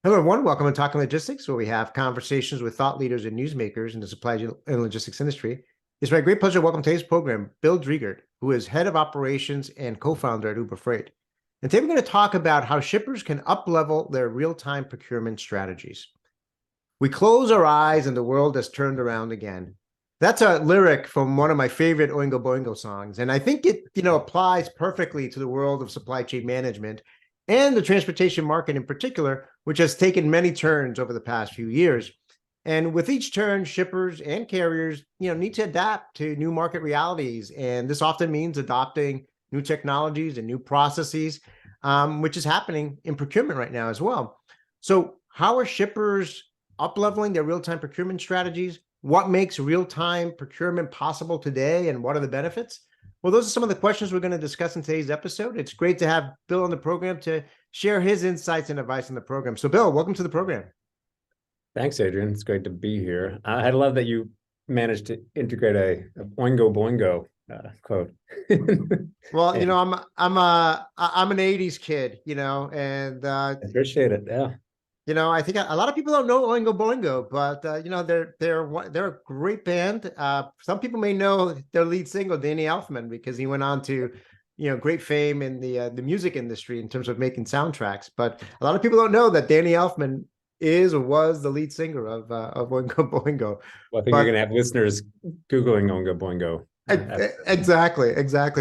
Hello, everyone. Welcome to Talking Logistics, where we have conversations with thought leaders and newsmakers in the supply and logistics industry. It's my great pleasure to welcome today's program, Bill Driegert, who is head of operations and co-founder at Uber Freight. And today we're going to talk about how shippers can up-level their real-time procurement strategies. We close our eyes and the world has turned around again. That's a lyric from one of my favorite Oingo Boingo songs. And I think it, applies perfectly to the world of supply chain management and the transportation market in particular, which has taken many turns over the past few years. And with each turn, shippers and carriers, need to adapt to new market realities. And this often means adopting new technologies and new processes, which is happening in procurement right now as well. So how are shippers up-leveling their real-time procurement strategies? What makes real-time procurement possible today, and what are the benefits? Well, those are some of the questions we're going to discuss in today's episode. It's great to have Bill on the program to share his insights and advice on the program. So, Bill, welcome to the program. Thanks, Adrian. It's great to be here. I love that you managed to integrate a Oingo Boingo quote. Well, I'm an '80s kid, and I appreciate it. Yeah. I think a lot of people don't know Oingo Boingo, but they're a great band. Some people may know their lead single, Danny Elfman, because he went on to, great fame in the music industry in terms of making soundtracks. But a lot of people don't know that Danny Elfman is or was the lead singer of Oingo Boingo. Well, I think you're going to have listeners Googling Oingo Boingo. Exactly.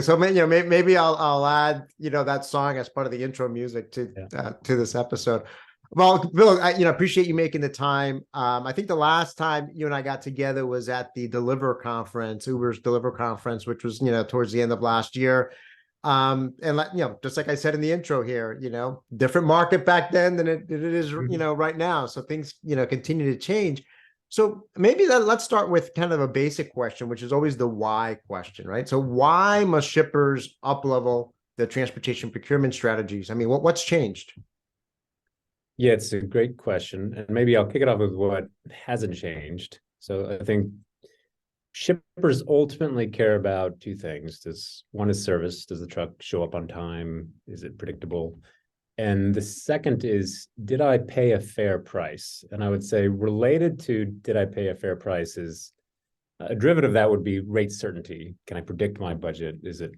So maybe I'll add that song as part of the intro music to this episode. Well, Bill, I appreciate you making the time. I think the last time you and I got together was at the Deliver conference, Uber's Deliver conference, which was towards the end of last year. And just like I said in the intro here, different market back then than it is right now. So things continue to change. So maybe let's start with kind of a basic question, which is always the why question, right? So why must shippers up-level their transportation procurement strategies? I mean, what's changed? Yeah, it's a great question. And maybe I'll kick it off with what hasn't changed. So I think shippers ultimately care about two things. One is service. Does the truck show up on time? Is it predictable? And the second is, did I pay a fair price? And I would say related to did I pay a fair price is a derivative of that would be rate certainty. Can I predict my budget? Is it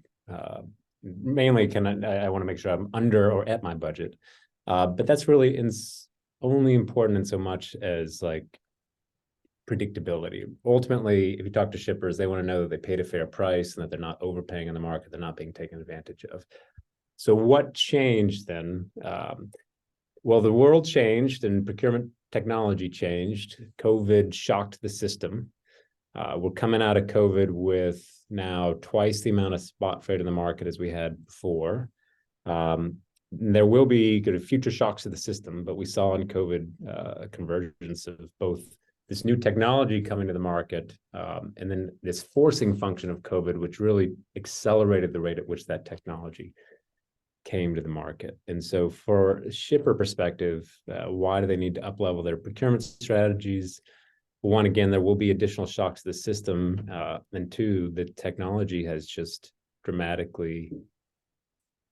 mainly I want to make sure I'm under or at my budget? But that's really only important in so much as like predictability. Ultimately, if you talk to shippers, they want to know that they paid a fair price and that they're not overpaying in the market, they're not being taken advantage of. So what changed then? Well, the world changed and procurement technology changed. COVID shocked the system. We're coming out of COVID with now twice the amount of spot freight in the market as we had before. There will be future shocks to the system, but we saw in COVID a convergence of both this new technology coming to the market and then this forcing function of COVID, which really accelerated the rate at which that technology came to the market. And so for a shipper perspective, why do they need to up-level their procurement strategies? One, again, there will be additional shocks to the system. And two, the technology has just dramatically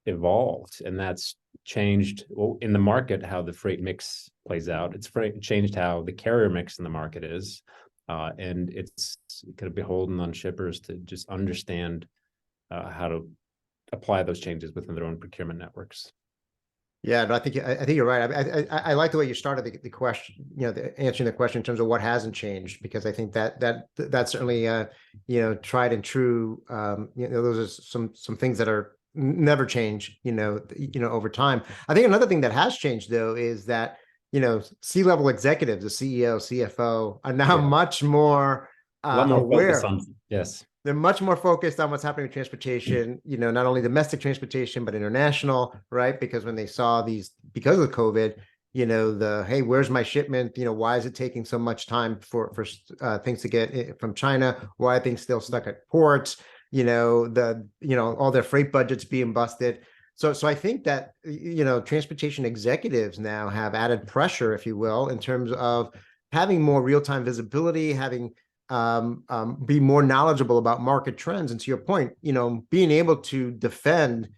evolved, and that's changed in the market how the freight mix plays out. It's changed how the carrier mix in the market is, and it's kind of beholden on shippers to just understand how to apply those changes within their own procurement networks. Yeah, no, I think you're right. I like the way you started the question, answering the question in terms of what hasn't changed, because I think that's certainly tried and true. Those are some things that are never change, over time. I think another thing that has changed though is that, C-level executives, the CEO, CFO are now much more aware. Yes. They're much more focused on what's happening with transportation, not only domestic transportation, but international, right? Because when they saw because of COVID, hey, where's my shipment? Why is it taking so much time for things to get from China? Why are things still stuck at ports? All their freight budgets being busted. So I think that, transportation executives now have added pressure, if you will, in terms of having more real-time visibility, having be more knowledgeable about market trends. And to your point, being able to defend,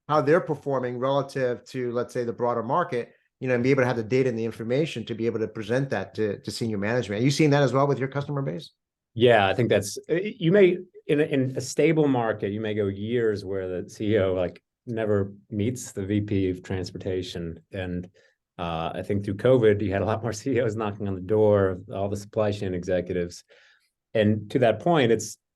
how they're performing relative to, let's say, the broader market, and be able to have the data and the information to be able to present that to senior management. Are you seeing that as well with your customer base? Yeah, I think that's, you may, in a stable market, you may go years where the CEO like never meets the VP of transportation. And I think through COVID, you had a lot more CEOs knocking on the door of all the supply chain executives. And to that point,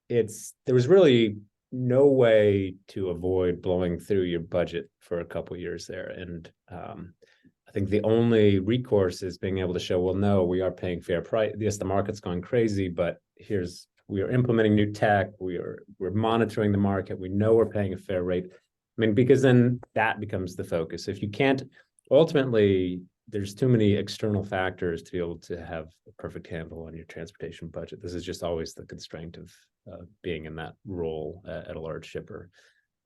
there was really no way to avoid blowing through your budget for a couple of years there. And I think the only recourse is being able to show, well, no, we are paying fair price. Yes, the market's gone crazy, but we are implementing new tech. We're monitoring the market. We know we're paying a fair rate. I mean, because then that becomes the focus. If you can't, ultimately, there's too many external factors to be able to have a perfect handle on your transportation budget. This is just always the constraint of being in that role at a large shipper.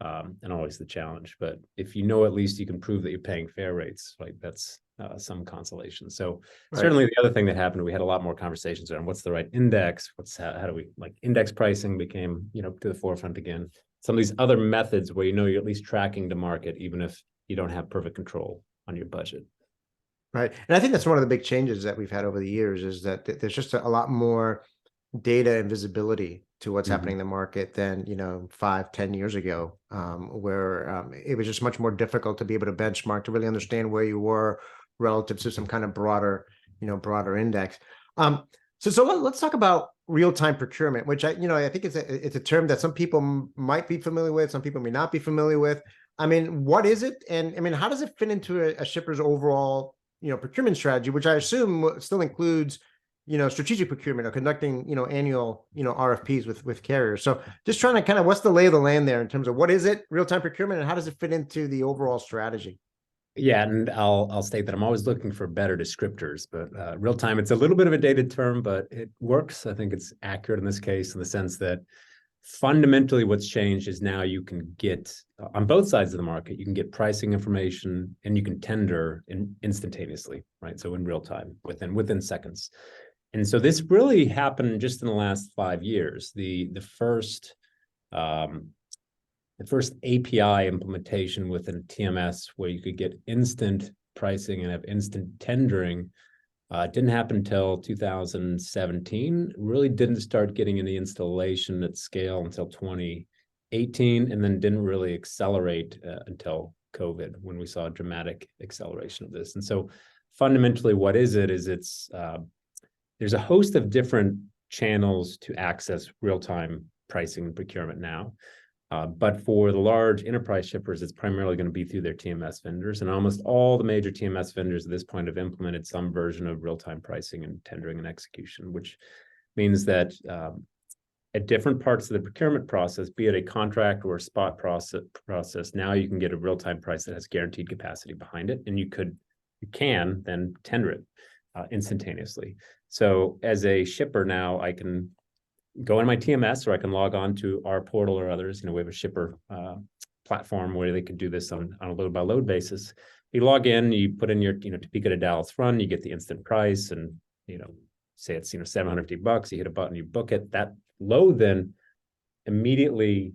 And always the challenge. But if you know, at least you can prove that you're paying fair rates, like that's some consolation. So certainly the other thing that happened, we had a lot more conversations around what's the right index, how do we, like, index pricing became, to the forefront again. Some of these other methods where you're at least tracking the market, even if you don't have perfect control on your budget. Right. And I think that's one of the big changes that we've had over the years, is that there's just a lot more data and visibility to what's happening in the market than 5-10 years ago, where it was just much more difficult to be able to benchmark, to really understand where you were relative to some kind of broader index. So let's talk about real-time procurement, which I think it's a term that some people might be familiar with, some people may not be familiar with. I mean, what is it, and I mean, how does it fit into a shipper's overall procurement strategy, which I assume still includes strategic procurement or conducting, annual, RFPs with carriers. So just trying to kind of, what's the lay of the land there in terms of what is it, real-time procurement, and how does it fit into the overall strategy? Yeah, and I'll state that I'm always looking for better descriptors, but real time, it's a little bit of a dated term, but it works. I think it's accurate in this case, in the sense that fundamentally what's changed is now you can get, on both sides of the market, you can get pricing information and you can tender instantaneously, right? So in real time, within seconds. And so this really happened just in the last 5 years. The first API implementation within TMS, where you could get instant pricing and have instant tendering, didn't happen until 2017. Really didn't start getting any installation at scale until 2018, and then didn't really accelerate until COVID, when we saw a dramatic acceleration of this. And so fundamentally, what is it? There's a host of different channels to access real-time pricing and procurement now. But for the large enterprise shippers, it's primarily going to be through their TMS vendors. And almost all the major TMS vendors at this point have implemented some version of real-time pricing and tendering and execution, which means that at different parts of the procurement process, be it a contract or a spot process, now you can get a real-time price that has guaranteed capacity behind it. And you can then tender it instantaneously. So as a shipper now, I can go in my TMS, or I can log on to our portal or others. We have a shipper platform where they can do this on a load by load basis. You log in, you put in your, Topeka to Dallas run, you get the instant price, and, say it's, $750, you hit a button, you book it. That load then immediately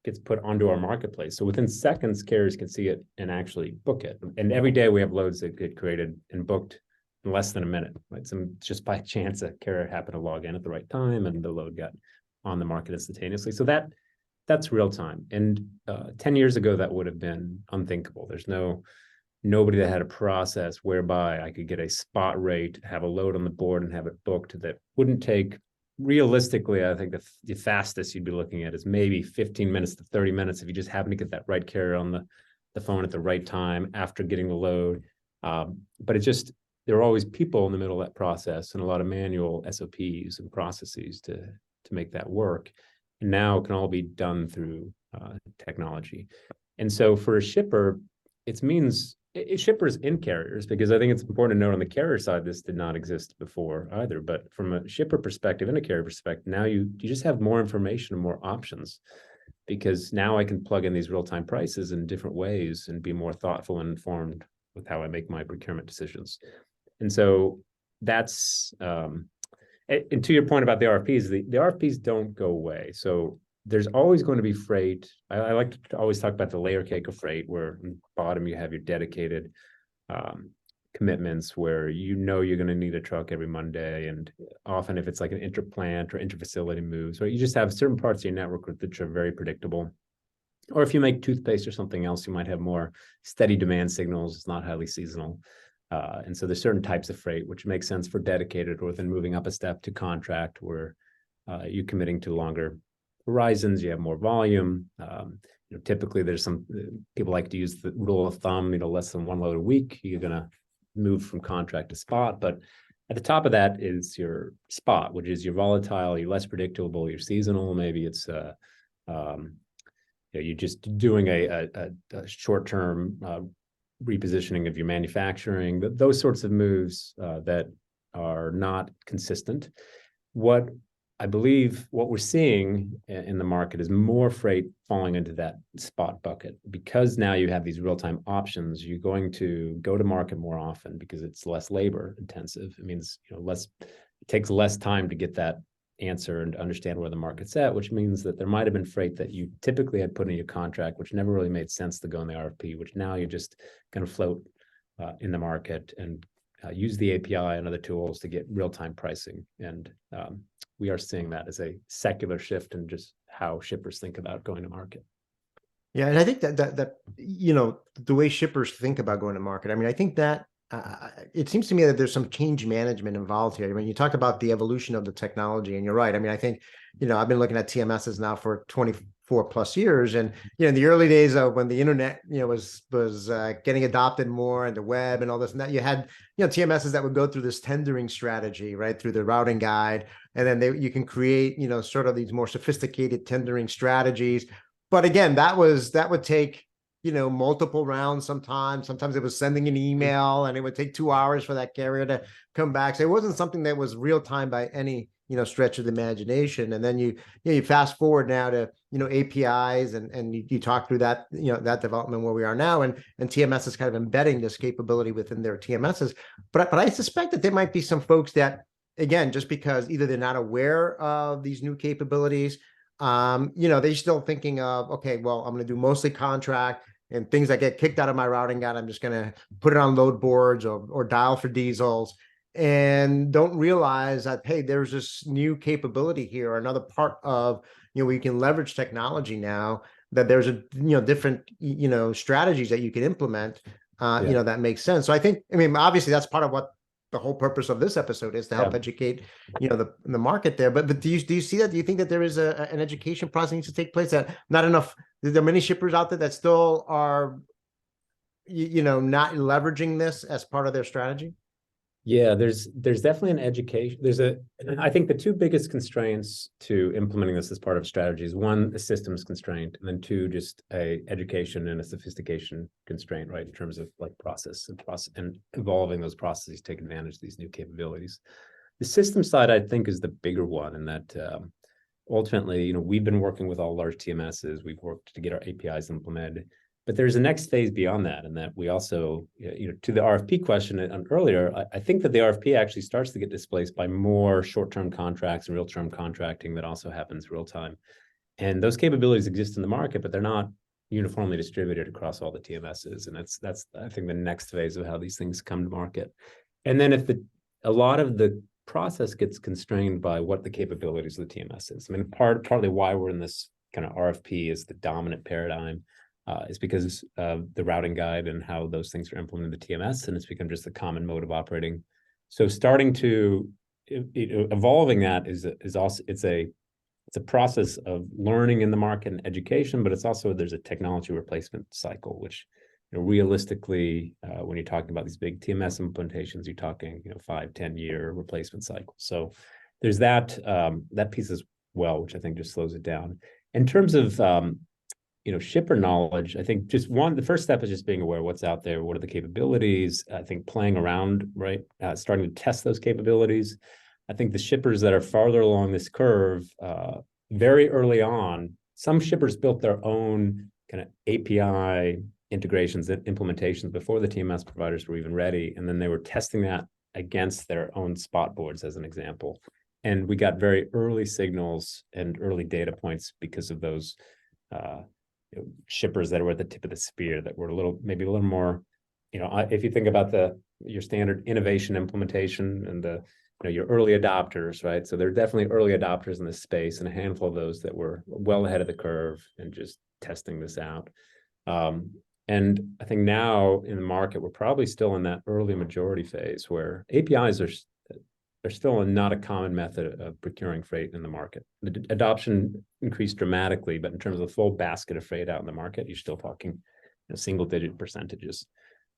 gets put onto our marketplace. So within seconds, carriers can see it and actually book it. And every day we have loads that get created and booked in less than a minute, right? Just by chance, a carrier happened to log in at the right time and the load got on the market instantaneously. So that's real time. And 10 years ago, that would have been unthinkable. There's nobody that had a process whereby I could get a spot rate, have a load on the board, and have it booked. That wouldn't take, realistically, I think the fastest you'd be looking at is maybe 15 minutes to 30 minutes if you just happen to get that right carrier on the phone at the right time after getting the load. But there are always people in the middle of that process, and a lot of manual SOPs and processes to make that work. And now it can all be done through technology. And so for a shipper, it means shippers and carriers, because I think it's important to note on the carrier side, this did not exist before either. But from a shipper perspective and a carrier perspective, now you just have more information and more options, because now I can plug in these real-time prices in different ways and be more thoughtful and informed with how I make my procurement decisions. And so that's, and to your point about the RFPs, the RFPs don't go away. So there's always going to be freight. I like to always talk about the layer cake of freight, where on the bottom you have your dedicated commitments where you're going to need a truck every Monday. And often if it's like an interplant or interfacility moves, right, you just have certain parts of your network which are very predictable. Or if you make toothpaste or something else, you might have more steady demand signals. It's not highly seasonal. And so there's certain types of freight, which makes sense for dedicated, or then moving up a step to contract, where you're committing to longer horizons, you have more volume. Typically there's some people like to use the rule of thumb, less than one load a week, you're going to move from contract to spot. But at the top of that is your spot, which is your volatile, you're less predictable, you're seasonal. Maybe it's you're just doing a short-term repositioning of your manufacturing, those sorts of moves that are not consistent. What I believe what we're seeing in the market is more freight falling into that spot bucket, because now you have these real-time options. You're going to go to market more often because it's less labor intensive. It means it takes less time to get that answer and to understand where the market's at, which means that there might have been freight that you typically had put in your contract, which never really made sense to go in the RFP, which now you're just going to float in the market and use the API and other tools to get real-time pricing. And we are seeing that as a secular shift in just how shippers think about going to market. Yeah, and I think that the way shippers think about going to market, I mean, I think that it seems to me that there's some change management involved here. I mean, you talk about the evolution of the technology, and you're right. I mean, I think, I've been looking at TMSs now for 24 plus years. And, in the early days of when the internet, was getting adopted more, and the web and all this, and that, you had, TMSs that would go through this tendering strategy, right, through the routing guide. And then you can create, sort of these more sophisticated tendering strategies. But again, that would take, multiple rounds sometimes. Sometimes it was sending an email, and it would take 2 hours for that carrier to come back. So it wasn't something that was real time by any, stretch of the imagination. And then you fast forward now to, APIs, and you talk through that, that development where we are now, and TMS is kind of embedding this capability within their TMSs. But I suspect that there might be some folks that, again, just because either they're not aware of these new capabilities, they're still thinking of, okay, well, I'm going to do mostly contract, and things that get kicked out of my routing guide, I'm just going to put it on load boards or dial for diesels, and don't realize that, hey, there's this new capability here, another part of, where you can leverage technology now, that there's different, strategies that you can implement, that makes sense. So I think, I mean, obviously that's part of what the whole purpose of this episode is, to help educate, the market there. But do you see that? Do you think that there is an education process that needs to take place? That not enough, there are many shippers out there that still are, not leveraging this as part of their strategy? Yeah, there's definitely an education. I think the two biggest constraints to implementing this as part of strategy is, one, a systems constraint, and then two, just a education and a sophistication constraint, right? In terms of like process and evolving those processes, take advantage of these new capabilities. The system side, I think, is the bigger one, and that ultimately, we've been working with all large TMSs. We've worked to get our APIs implemented. But there's a next phase beyond that, and that we also, to the RFP question earlier, I think that the RFP actually starts to get displaced by more short-term contracts and real-term contracting that also happens real time. And those capabilities exist in the market, but they're not uniformly distributed across all the TMSs. And that's I think the next phase of how these things come to market. And then if a lot of the process gets constrained by what the capabilities of the TMS is. I mean, partly why we're in this kind of RFP is the dominant paradigm. Is because of the routing guide and how those things are implemented in the TMS, and it's become just a common mode of operating. So starting to evolving that is also it's a process of learning in the market and education, but it's also, there's a technology replacement cycle, which realistically, when you're talking about these big TMS implementations, you're talking 5-10 year replacement cycle. So there's that piece as well, which I think just slows it down. In terms of shipper knowledge, I think the first step is just being aware of what's out there, what are the capabilities. I think playing around, right, starting to test those capabilities. I think the shippers that are farther along this curve, very early on, some shippers built their own kind of API integrations and implementations before the TMS providers were even ready, and then they were testing that against their own spot boards, as an example. And we got very early signals and early data points because of those shippers that were at the tip of the spear that were maybe a little more, if you think about your standard innovation implementation and your early adopters, right? So there are definitely early adopters in this space, and a handful of those that were well ahead of the curve and just testing this out. And I think now in the market, we're probably still in that early majority phase where APIs are still not a common method of procuring freight in the market. The adoption increased dramatically, but in terms of the full basket of freight out in the market, you're still talking single-digit percentages.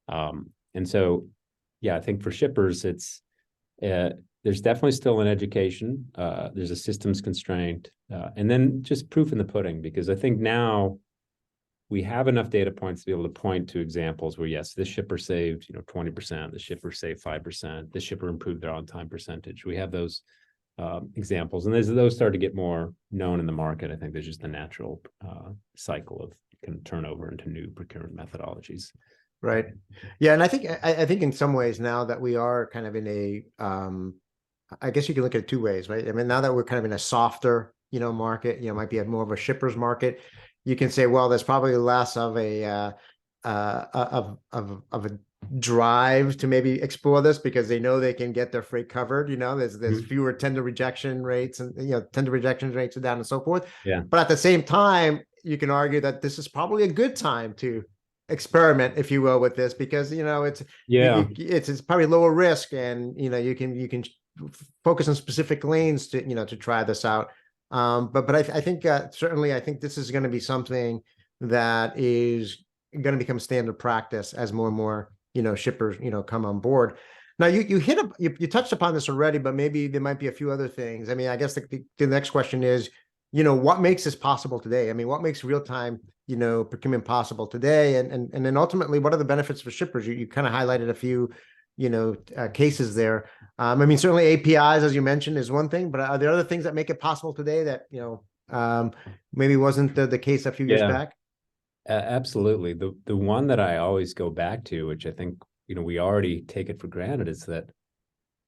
And so, yeah, I think for shippers, there's definitely still an education. There's a systems constraint, and then just proof in the pudding, because I think now we have enough data points to be able to point to examples where, yes, this shipper saved, 20%, the shipper saved 5%, this shipper improved their on-time percentage. We have those examples, and as those start to get more known in the market, I think there's just a natural cycle of turnover into new procurement methodologies. Right. Yeah, and I think in some ways now that we are kind of in a, I guess you can look at it two ways, right? I mean, now that we're kind of in a softer, market, might be more of a shipper's market. You can say, well, there's probably less of a drive to maybe explore this because they know they can get their freight covered. There's fewer tender rejection rates, and tender rejection rates are down and so forth. Yeah. But at the same time, you can argue that this is probably a good time to experiment, if you will, with this, because it's probably lower risk, and you can focus on specific lanes to try this out. But I think certainly I think this is going to be something that is going to become standard practice as more and more shippers come on board. Now you touched upon this already, but maybe there might be a few other things. I mean, I guess the next question is, what makes this possible today? I mean, what makes real-time procurement possible today, and then ultimately, what are the benefits for shippers? You kind of highlighted a few cases there. I mean, certainly APIs, as you mentioned, is one thing, but are there other things that make it possible today that maybe wasn't the case a few years back? Absolutely. The one that I always go back to, which I think we already take it for granted, is that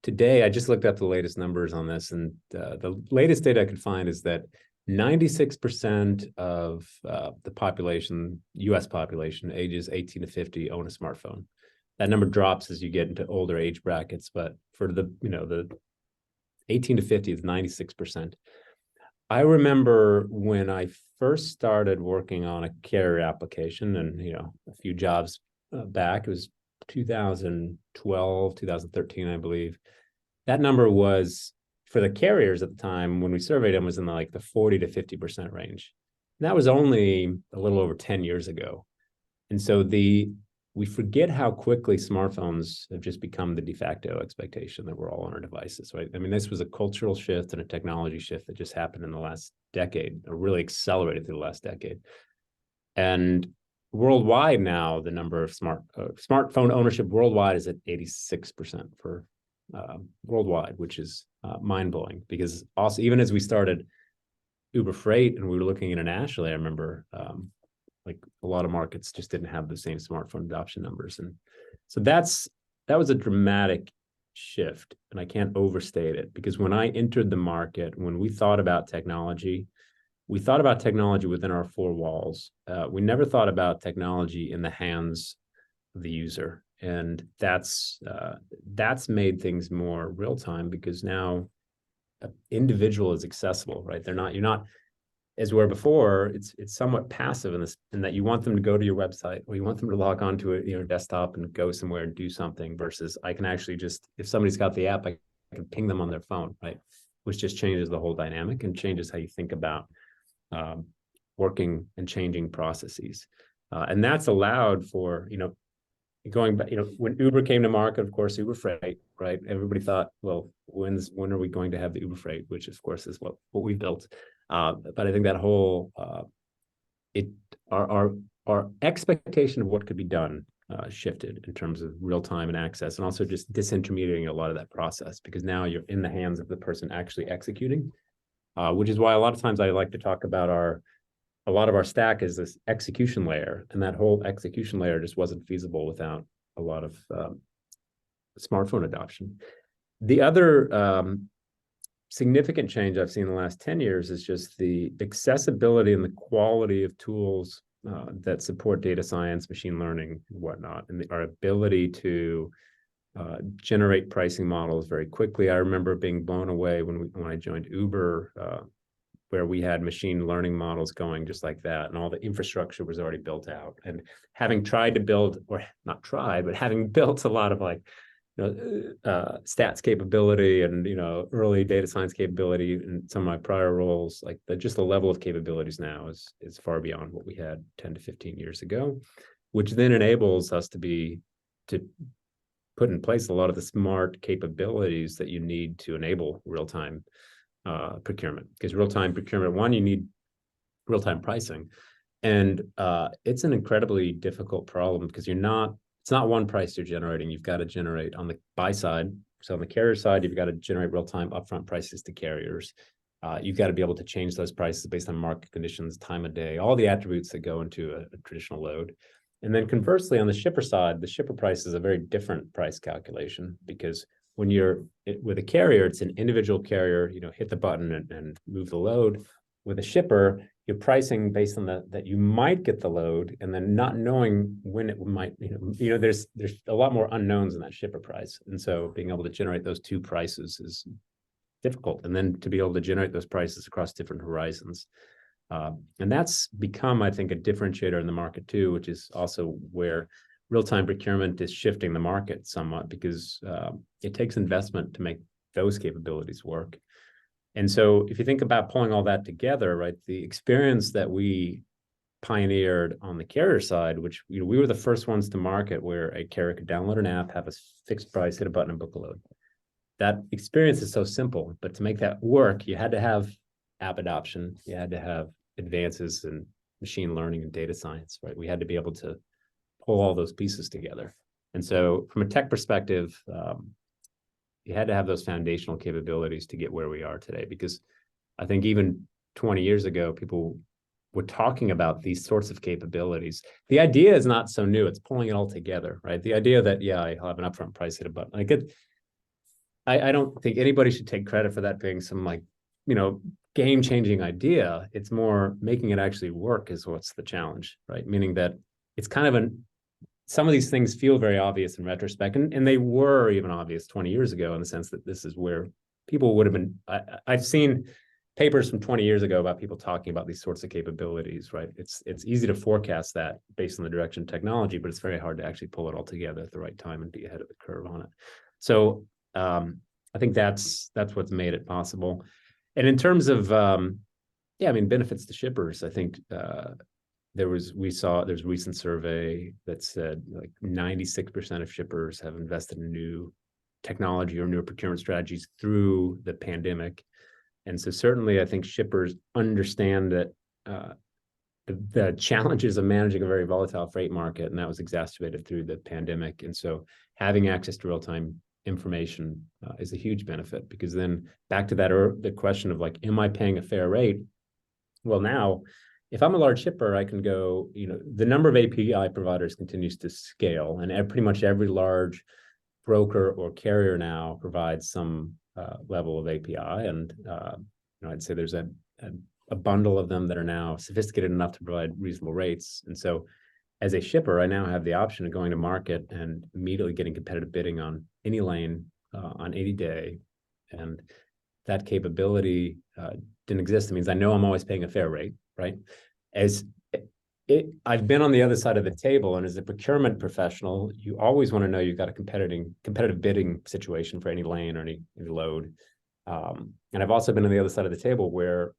today I just looked up the latest numbers on this, and the latest data I could find is that 96% of the population, U.S. population, ages 18 to 50, own a smartphone. That number drops as you get into older age brackets, but for the 18 to 50 is 96%. I remember when I first started working on a carrier application, and a few jobs back, it was 2012, 2013, I believe. That number was, for the carriers at the time when we surveyed them, was in the 40 to 50% range. And that was only a little over 10 years ago. And so we forget how quickly smartphones have just become the de facto expectation that we're all on our devices, right? I mean, this was a cultural shift and a technology shift that just happened in the last decade, or really accelerated through the last decade. And worldwide now, the number of smartphone ownership worldwide is at 86% for worldwide, which is mind-blowing, because also, even as we started Uber Freight and we were looking internationally, I remember a lot of markets just didn't have the same smartphone adoption numbers. And so that was a dramatic shift, and I can't overstate it, because when I entered the market, when we thought about technology, we thought about technology within our four walls. We never thought about technology in the hands of the user. And that's made things more real time, because now an individual is accessible, right? You're not, as where before, it's somewhat passive in that you want them to go to your website, or you want them to log on to your desktop and go somewhere and do something, versus I can actually just, if somebody's got the app, I can ping them on their phone, right? Which just changes the whole dynamic and changes how you think about working and changing processes. And that's allowed for, going back, when Uber came to market, of course, Uber Freight, right? Everybody thought, well, when are we going to have the Uber Freight, which of course is what we built. But I think that whole, our expectation of what could be done shifted in terms of real time and access, and also just disintermediating a lot of that process, because now you're in the hands of the person actually executing, which is why a lot of times I like to talk about a lot of our stack is this execution layer, and that whole execution layer just wasn't feasible without a lot of smartphone adoption. The other significant change I've seen in the last 10 years is just the accessibility and the quality of tools that support data science, machine learning, and whatnot, and our ability to generate pricing models very quickly. I remember being blown away when I joined Uber, where we had machine learning models going just like that, and all the infrastructure was already built out. And having tried to build, or not tried, but having built a lot of like, stats capability and, early data science capability in some of my prior roles, like just the level of capabilities now is far beyond what we had 10 to 15 years ago, which then enables us to put in place a lot of the smart capabilities that you need to enable real-time procurement. Because real-time procurement, one, you need real-time pricing. And it's an incredibly difficult problem because it's not one price you're generating. You've got to generate on the buy side. So on the carrier side, you've got to generate real-time upfront prices to carriers. You've got to be able to change those prices based on market conditions, time of day, all the attributes that go into a traditional load. And then conversely, on the shipper side, the shipper price is a very different price calculation, because when you're with a carrier, it's an individual carrier, hit the button and move the load. With a shipper, you're pricing based on that you might get the load, and then not knowing when it might, there's a lot more unknowns in that shipper price. And so being able to generate those two prices is difficult. And then to be able to generate those prices across different horizons. And that's become, I think, a differentiator in the market too, which is also where real-time procurement is shifting the market somewhat, because it takes investment to make those capabilities work. And so if you think about pulling all that together, right, the experience that we pioneered on the carrier side, which we were the first ones to market, where a carrier could download an app, have a fixed price, hit a button and book a load. That experience is so simple, but to make that work, you had to have app adoption, you had to have advances in machine learning and data science, right? We had to be able to pull all those pieces together. And so from a tech perspective, you had to have those foundational capabilities to get where we are today, because I think even 20 years ago, people were talking about these sorts of capabilities. The idea is not so new. It's pulling it all together, right? The idea that, I'll have an upfront price, hit a button. I don't think anybody should take credit for that being some game-changing idea. It's more making it actually work is what's the challenge, right? Meaning that it's kind of some of these things feel very obvious in retrospect, and they were even obvious 20 years ago, in the sense that this is where people would have been. I've seen papers from 20 years ago about people talking about these sorts of capabilities, right? It's easy to forecast that based on the direction of technology, but it's very hard to actually pull it all together at the right time and be ahead of the curve on it. So I think that's what's made it possible. And in terms of benefits to shippers, I think there's a recent survey that said like 96% of shippers have invested in new technology or newer procurement strategies through the pandemic. And so certainly I think shippers understand that the challenges of managing a very volatile freight market, and that was exacerbated through the pandemic. And so having access to real-time information is a huge benefit, because then back to the question of like, am I paying a fair rate? Well, now, if I'm a large shipper, I can go, the number of API providers continues to scale, and pretty much every large broker or carrier now provides some level of API. And I'd say there's a bundle of them that are now sophisticated enough to provide reasonable rates. And so as a shipper, I now have the option of going to market and immediately getting competitive bidding on any lane on any day. And that capability didn't exist. It means I know I'm always paying a fair rate, right? I've been on the other side of the table, and as a procurement professional, you always want to know you've got a competitive bidding situation for any lane or any load. And I've also been on the other side of the table where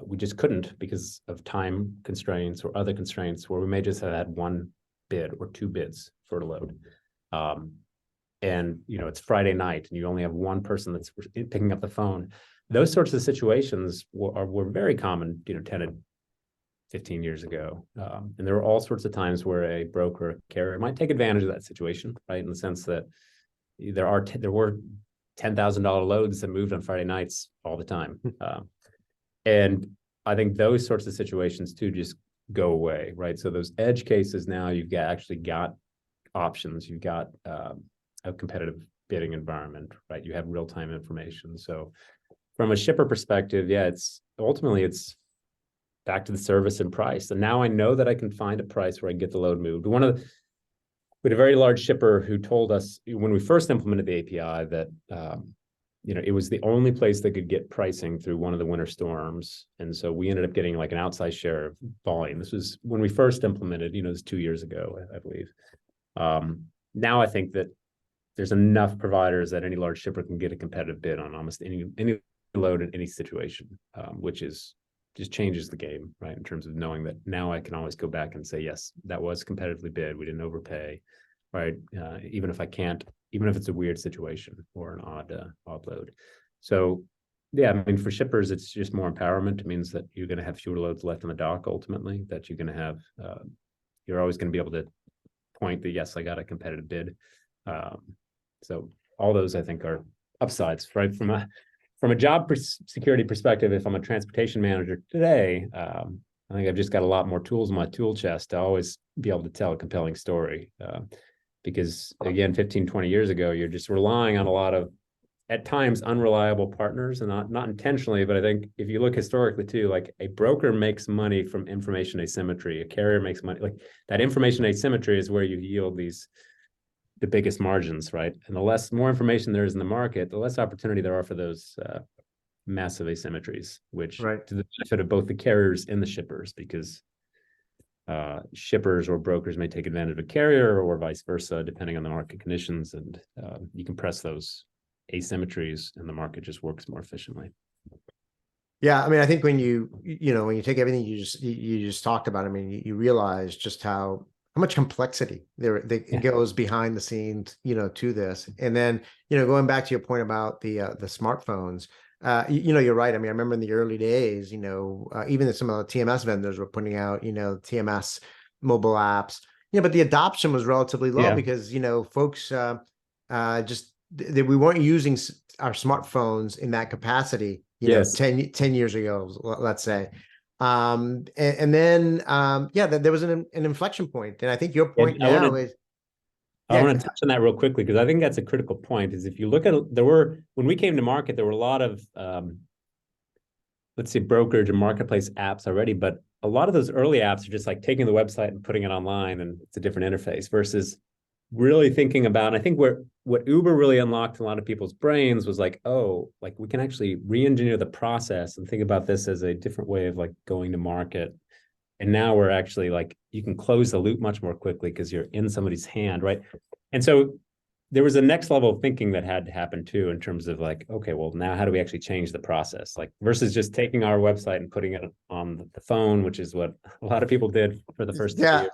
we just couldn't, because of time constraints or other constraints, where we may just have had one bid or two bids for a load. And it's Friday night and you only have one person that's picking up the phone. Those sorts of situations were very common, 10 to 15 years ago. And there were all sorts of times where a broker or carrier might take advantage of that situation, right? In the sense that there were $10,000 loads that moved on Friday nights all the time. And I think those sorts of situations too just go away, right? So those edge cases now, you've actually got options. You've got a competitive bidding environment, right? You have real-time information. So from a shipper perspective, yeah, it's ultimately it's back to the service and price. And now I know that I can find a price where I can get the load moved. We had a very large shipper who told us when we first implemented the API that it was the only place they could get pricing through one of the winter storms. And so we ended up getting like an outsized share of volume. This was when we first implemented, it was 2 years ago, I believe. Now I think that there's enough providers that any large shipper can get a competitive bid on almost any load in any situation, which just changes the game, right? In terms of knowing that now I can always go back and say, yes, that was competitively bid. We didn't overpay, right? Even if it's a weird situation or an odd load. So yeah, I mean, for shippers, it's just more empowerment. It means that you're going to have fewer loads left on the dock ultimately, that you're going to have, you're always going to be able to point that, yes, I got a competitive bid. So all those I think are upsides, right? From a job security perspective, if I'm a transportation manager today, I think I've just got a lot more tools in my tool chest to always be able to tell a compelling story. Because again, 15, 20 years ago, you're just relying on a lot of, at times, unreliable partners, and not intentionally, but I think if you look historically too, like a broker makes money from information asymmetry, a carrier makes money, like that information asymmetry is where you yield the biggest margins, right? And the more information there is in the market, the less opportunity there are for those massive asymmetries, which Right. to the benefit of both the carriers and the shippers, because shippers or brokers may take advantage of a carrier or vice versa, depending on the market conditions. And you compress those asymmetries and the market just works more efficiently. Yeah, I mean, I think when you take everything you just talked about, I mean, you realize just how much complexity it goes behind the scenes, to this. And then, going back to your point about the smartphones, you're right. I mean, I remember in the early days, even some of the TMS vendors were putting out, TMS mobile apps, but the adoption was relatively low because, folks we weren't using our smartphones in that capacity, 10 years ago, let's say. And then there was an inflection point. And I think your point now is, I want to touch on that real quickly, because I think that's a critical point. Is if you look at, when we came to market, there were a lot of, let's say, brokerage and marketplace apps already, but a lot of those early apps are just like taking the website and putting it online, and it's a different interface versus really thinking about, I think what Uber really unlocked in a lot of people's brains was like, oh, like we can actually re-engineer the process and think about this as a different way of like going to market. And now we're actually like, you can close the loop much more quickly because you're in somebody's hand, right? And so there was a next level of thinking that had to happen too, in terms of like, okay, well, now how do we actually change the process? Like versus just taking our website and putting it on the phone, which is what a lot of people did for the first 2 years. Right.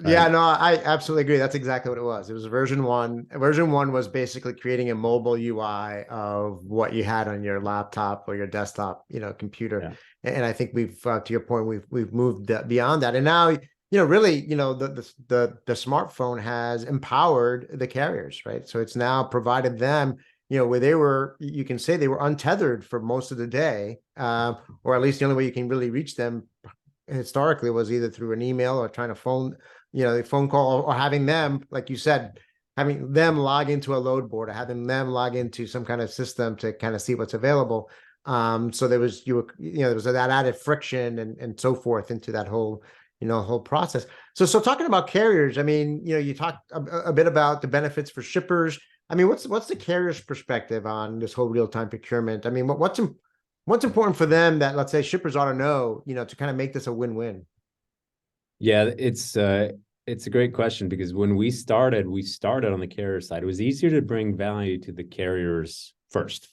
Yeah, no, I absolutely agree. That's exactly what it was. It was version one. Version one was basically creating a mobile UI of what you had on your laptop or your desktop, computer. Yeah. And I think we've, to your point, we've moved beyond that. And now, really, the smartphone has empowered the carriers, right? So it's now provided them, where you can say they were untethered for most of the day, or at least the only way you can really reach them historically was either through an email or trying to phone call, or having them, like you said, having them log into a load board, or having them log into some kind of system to kind of see what's available. So there was that added friction and so forth into that whole process. So talking about carriers, I mean, you talked a bit about the benefits for shippers. I mean, what's the carrier's perspective on this whole real-time procurement? I mean, what's important for them that, let's say, shippers ought to know, to kind of make this a win-win? Yeah, it's a great question, because when we started on the carrier side. It was easier to bring value to the carriers first.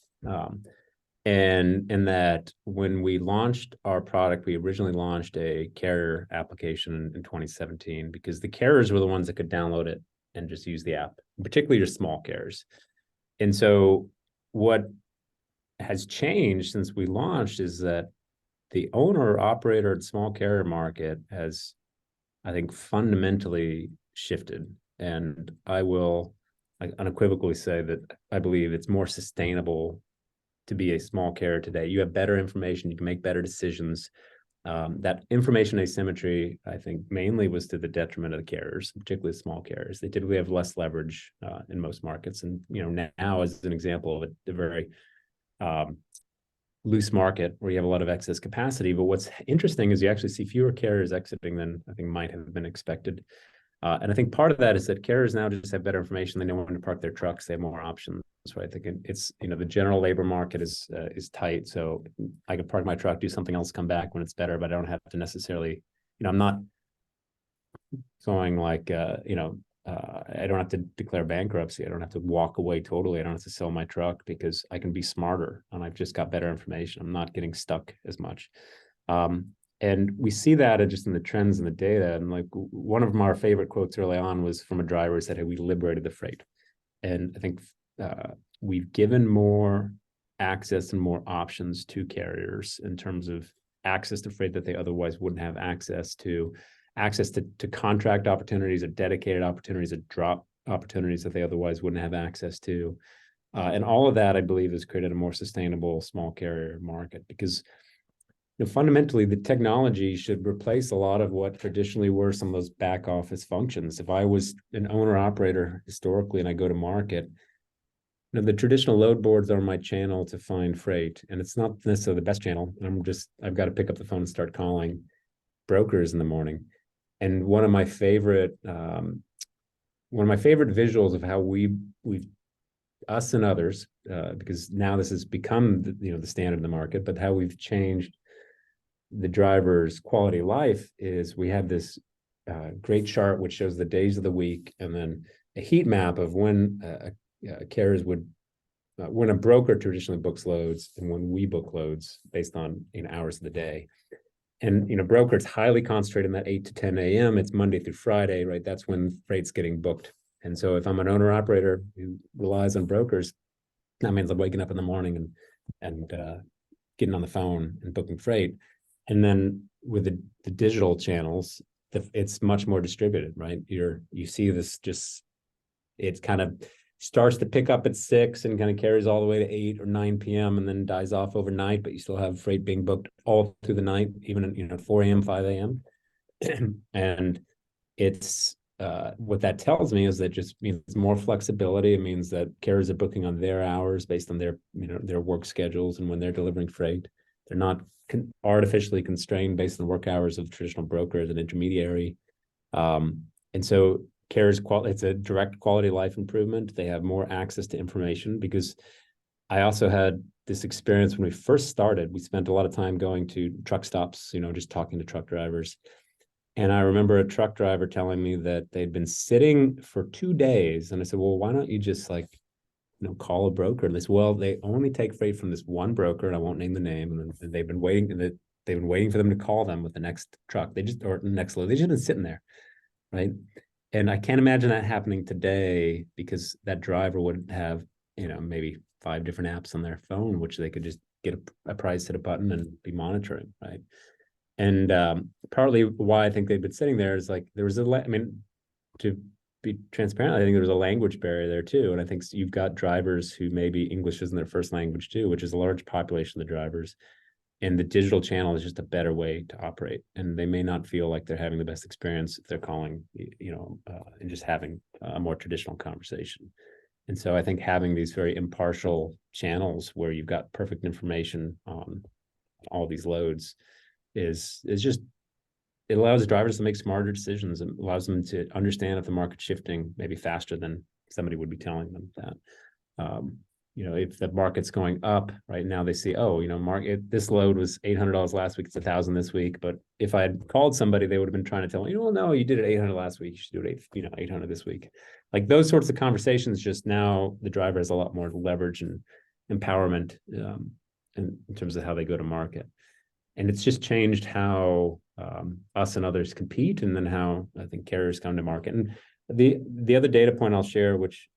And that when we launched our product, we originally launched a carrier application in 2017, because the carriers were the ones that could download it and just use the app, particularly your small carriers. And so what has changed since we launched is that the owner operator at small carrier market has, I think, fundamentally shifted. And I will unequivocally say that I believe it's more sustainable to be a small carrier today. You have better information, you can make better decisions. That information asymmetry, I think, mainly was to the detriment of the carriers, particularly small carriers. They typically have less leverage in most markets. And now, as an example of a very loose market where you have a lot of excess capacity. But what's interesting is you actually see fewer carriers exiting than I think might have been expected. And I think part of that is that carriers now just have better information. They know when to park their trucks. They have more options, right? I think it's, the general labor market is tight. So I can park my truck, do something else, come back when it's better, but I don't have to necessarily, I'm not going like, I don't have to declare bankruptcy. I don't have to walk away totally. I don't have to sell my truck because I can be smarter and I've just got better information. I'm not getting stuck as much. And we see that just in the trends and the data. And like one of our favorite quotes early on was from a driver who said, "Hey, we liberated the freight." And I think we've given more access and more options to carriers in terms of access to freight that they otherwise wouldn't have access to contract opportunities or dedicated opportunities or drop opportunities that they otherwise wouldn't have access to. And all of that, I believe, has created a more sustainable small carrier market because fundamentally the technology should replace a lot of what traditionally were some of those back office functions. If I was an owner operator historically and I go to market, the traditional load boards are my channel to find freight, and it's not necessarily the best channel. I've got to pick up the phone and start calling brokers in the morning. And one of my favorite visuals of how we've us and others, because now this has become the standard in the market, but how we've changed the driver's quality of life is we have this great chart which shows the days of the week and then a heat map of when carriers would when a broker traditionally books loads and when we book loads based on hours of the day. And broker, it's highly concentrated in that 8 to 10 a.m. It's Monday through Friday, right? That's when freight's getting booked. And so if I'm an owner operator who relies on brokers, that means I'm waking up in the morning and getting on the phone and booking freight. And then with the digital channels, it's much more distributed, right? You see this it kind of starts to pick up at 6 and kind of carries all the way to 8 or 9 p.m. and then dies off overnight, but you still have freight being booked all through the night, even 4 a.m., 5 a.m. And it's what that tells me is that just means more flexibility. It means that carriers are booking on their hours based on their work schedules and when they're delivering freight. They're not artificially constrained based on the work hours of traditional brokers and intermediary. And so carriers, it's a direct quality of life improvement. They have more access to information because I also had this experience when we first started. We spent a lot of time going to truck stops, just talking to truck drivers. And I remember a truck driver telling me that they'd been sitting for 2 days. And I said, well, why don't you just call a broker? And they said, well, they only take freight from this one broker, and I won't name the name. And they've been waiting for them to call them with the next truck. Or next load. They just been sitting there, right? And I can't imagine that happening today because that driver would have, maybe 5 different apps on their phone, which they could just get a price, hit a button, and be monitoring, right? And partly why I think they've been sitting there is there was to be transparent, I think there was a language barrier there too. And I think you've got drivers who maybe English isn't their first language too, which is a large population of the drivers. And the digital channel is just a better way to operate. And they may not feel like they're having the best experience if they're calling, and just having a more traditional conversation. And so I think having these very impartial channels where you've got perfect information on all these loads is just, it allows drivers to make smarter decisions and allows them to understand if the market's shifting maybe faster than somebody would be telling them that. If the market's going up right now, they see, this load was $800 last week, it's $1,000 this week. But if I had called somebody, they would have been trying to tell me, well, no, you did it $800 last week, you should do it $800 this week. Like those sorts of conversations, just now the driver has a lot more leverage and empowerment in terms of how they go to market. And it's just changed how us and others compete, and then how I think carriers come to market. And the other data point I'll share, which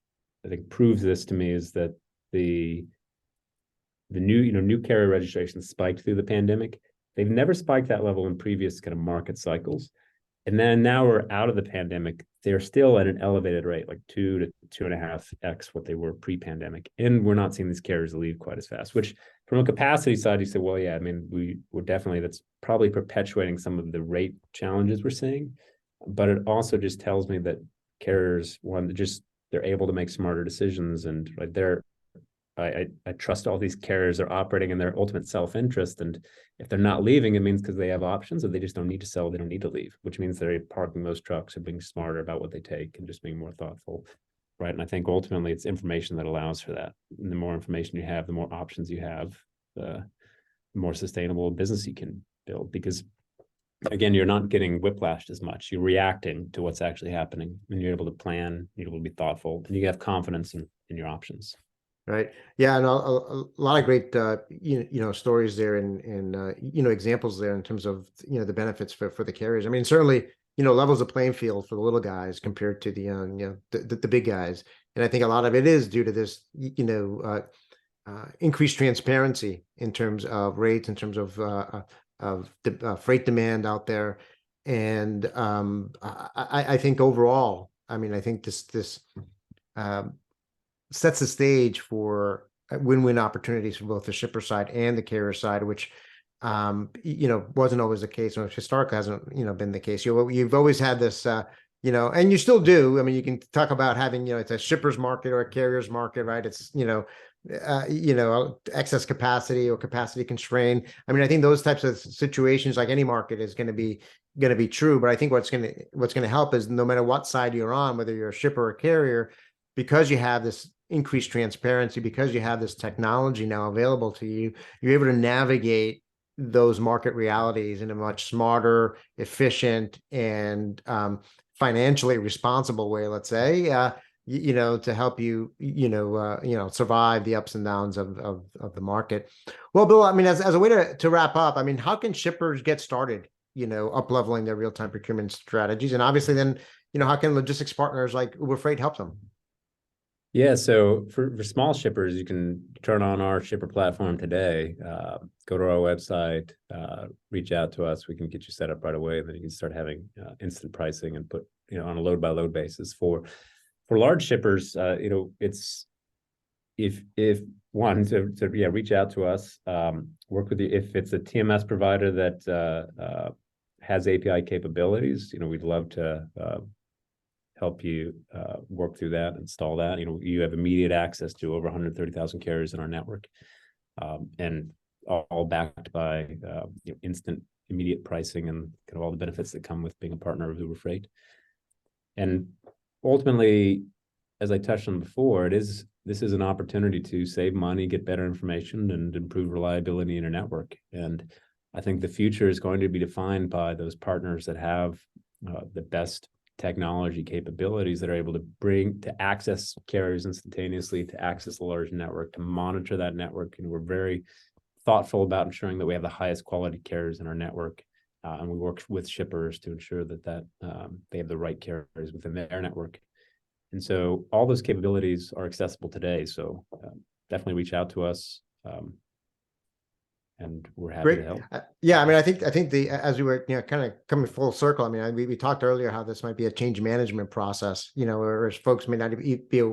I think proves this to me, is that the new carrier registrations spiked through the pandemic. They've never spiked that level in previous kind of market cycles. And then now we're out of the pandemic. They're still at an elevated rate, like 2 to 2.5x what they were pre-pandemic. And we're not seeing these carriers leave quite as fast, which from a capacity side, you say, well, yeah, we're definitely, that's probably perpetuating some of the rate challenges we're seeing. But it also just tells me that carriers, they're able to make smarter decisions, and right, I trust all these carriers are operating in their ultimate self-interest. And if they're not leaving, it means because they have options, or they just don't need to sell, they don't need to leave, which means they're parking those trucks and being smarter about what they take and just being more thoughtful. Right. And I think ultimately it's information that allows for that. And the more information you have, the more options you have, the more sustainable business you can build. Because again, you're not getting whiplashed as much. You're reacting to what's actually happening, and you're able to plan, you're able to be thoughtful, and you have confidence in your options. Right. Yeah. And a lot of great, stories there and examples there in terms of, the benefits for the carriers. I mean, certainly, levels the playing field for the little guys compared to the big guys. And I think a lot of it is due to this, increased transparency in terms of rates, in terms of the freight demand out there. And I think overall, I mean, I think this sets the stage for win-win opportunities for both the shipper side and the carrier side, which wasn't always the case, or historically hasn't been the case. You've always had this and you still do. I mean, you can talk about having it's a shipper's market or a carrier's market, right? It's excess capacity or capacity constrained. I mean, I think those types of situations, like any market, is going to be true. But I think what's going to help is no matter what side you're on, whether you're a shipper or a carrier, because you have this increased transparency, because you have this technology now available to you, you're able to navigate those market realities in a much smarter, efficient, and financially responsible way, let's say, to help you, survive the ups and downs of the market. Well, Bill, I mean, as a way to wrap up, I mean, how can shippers get started, up leveling their real-time procurement strategies? And obviously then, how can logistics partners like Uber Freight help them? Yeah, so for small shippers, you can turn on our shipper platform today. Go to our website, reach out to us. We can get you set up right away. And then you can start having instant pricing and put on a load by load basis. For large shippers, it's if one to reach out to us, work with you. If it's a TMS provider that has API capabilities, we'd love to help you work through that, install that. You have immediate access to over 130,000 carriers in our network, and all backed by instant, immediate pricing and kind of all the benefits that come with being a partner of Uber Freight. And ultimately, as I touched on before, this is an opportunity to save money, get better information, and improve reliability in your network. And I think the future is going to be defined by those partners that have the best technology capabilities, that are able to access carriers instantaneously, to access a large network, to monitor that network. And we're very thoughtful about ensuring that we have the highest quality carriers in our network. And we work with shippers to ensure that they have the right carriers within their network. And so all those capabilities are accessible today. So definitely reach out to us. And we're happy to help. Yeah, I mean, I think as we were kind of coming full circle. I mean, we talked earlier how this might be a change management process. Or folks may not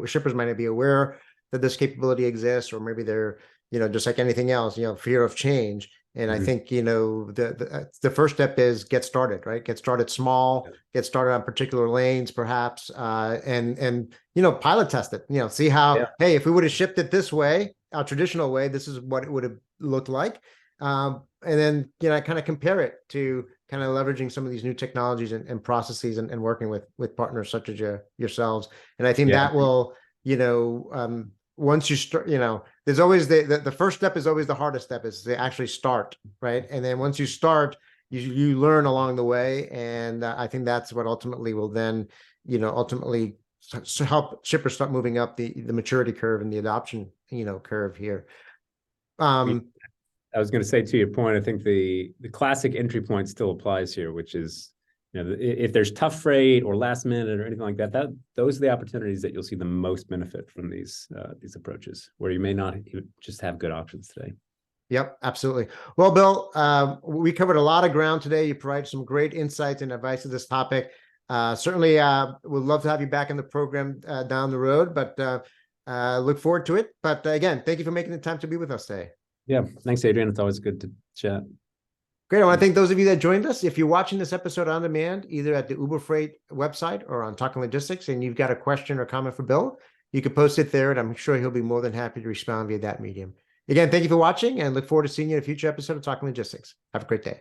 shippers might not be aware that this capability exists, or maybe they're just like anything else, fear of change. And I think the first step is get started, right? Get started small, get started on particular lanes, perhaps, and pilot test it. See how hey, if we would have shipped it this way, our traditional way, this is what it would have looked like, and then kind of compare it to kind of leveraging some of these new technologies and processes and working with partners such as yourselves. And I think that will once you start, there's always the first step is always the hardest step, is to actually start, right? And then once you start, you learn along the way, and I think that's what ultimately will then ultimately help shippers start moving up the maturity curve and the adoption curve here. I was going to say, to your point, I think the classic entry point still applies here, which is, if there's tough freight or last minute or anything like that, those are the opportunities that you'll see the most benefit from these approaches, where you may not just have good options today. Yep, absolutely. Well, Bill, we covered a lot of ground today. You provided some great insights and advice to this topic. Certainly, would love to have you back in the program down the road, but look forward to it. But again, thank you for making the time to be with us today. Yeah, thanks, Adrian. It's always good to chat. Great. I want to thank those of you that joined us. If you're watching this episode on demand, either at the Uber Freight website or on Talking Logistics, and you've got a question or comment for Bill, you can post it there, and I'm sure he'll be more than happy to respond via that medium. Again, thank you for watching, and look forward to seeing you in a future episode of Talking Logistics. Have a great day.